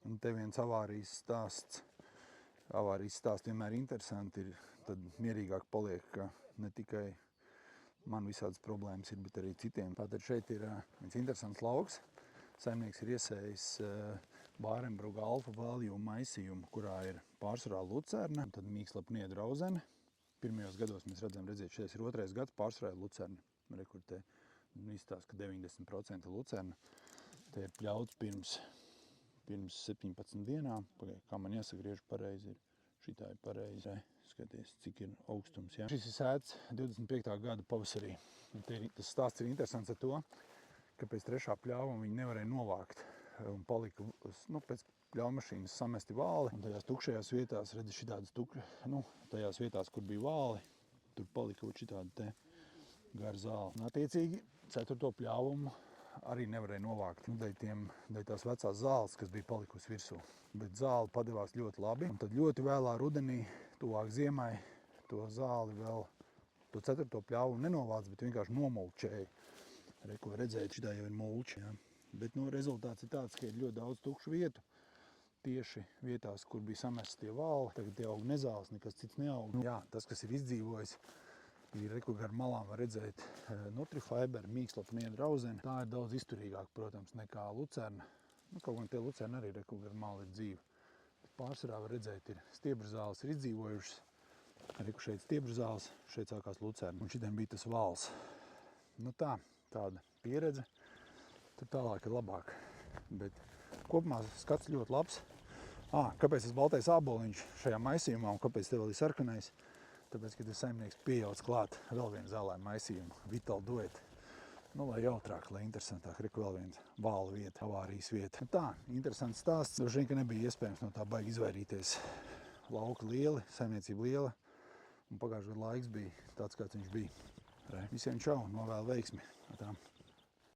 Un te viens avārijas stāsts. Avārijas stāsts vienmēr interesanti ir, tad mierīgāk paliek, ka ne tikai man visādas problēmas ir, bet arī citiem. Tātad šeit ir viens interesants lauks. Saimnieks ir iesējis Bārenbruga alfa valju maisījumu, kurā ir pārsvarā lucerna, tad mīkslapnieda rauzene. Pirmajos gados mēs redzam, šis ir 2. gads, pārsvarā ir lucerna. Rekurtē izstāsta, ka 90% lucerna. Te ir pļauts pirms 17 dienām. Kā man jāsagriež pareizi ir. Šitā ir pareizi. Skaties, cik ir augstums. Ja? Šis ir sēts 25. gada pavasarī. Tas stāsts ir interesants ar to, ka pēc 3. pļauvuma viņi nevarēja novākt. Un palika pēc pļaumašīnas samesti vāli. Un tajās tukšajās vietās, redzi šitādas tajās vietās, kur bija vāli, tur palika šitādi te gar zāli. Un attiecīgi 4. pļauvumu arī nevarēja novākt. Dēļ tās vecās zāles, kas bija palikusi virsū. Bet zāle padevās ļoti labi. Un tad ļoti vēlā rudenī, tuvāk ziemai, to zāli vēl, to 4. pļauvumu nenovāc, bet vienkārši nomulčēja. Ko redzēt, šitā jau ir mulči. Ja? Bet rezultāts ir tāds, ka ir ļoti daudz tukšu vietu. Tieši vietās, kur bija samests tie vāli, tagad tie aug nezāles, nekas cits neaug. Jā, tas, kas ir izdzīvojis, ir gar malām var redzēt Nutrifiber, mīkslapnieda rauzene. Tā ir daudz izturīgāka, protams, nekā lucerna. Kaut gan tie lucerna arī gar malu ir dzīve. Bet pārsvarā var redzēt, ir stiebru zāles ir izdzīvojušas. Šeit stiebru zāles, šeit sākās lucerna. Un šitiem bija tas vāls. Tāda pieredze. Tur tālāk ir labāk. Bet kopumā skats ļoti labs. Kāpēc tas baltais āboliņš šajā maisījumā un kāpēc te vēl ir sarkanais? Tāpēc, ka tas saimnieks pieejauc klāt vēl vienu zālēnu maisījumu, Vital Duet. Lai jautrāk, lai interesantāk, vēl viens vāla vieta, avārijas vieta. Tā, interesants stāsts. Droši vien, ka nebija iespējams no tā baigi izvairīties. Lauka lieli, saimniecība liela. Un pagājušajā gadu laiks bija tāds, kāds viņš bija. Visiem čau, novēlu veiksmi.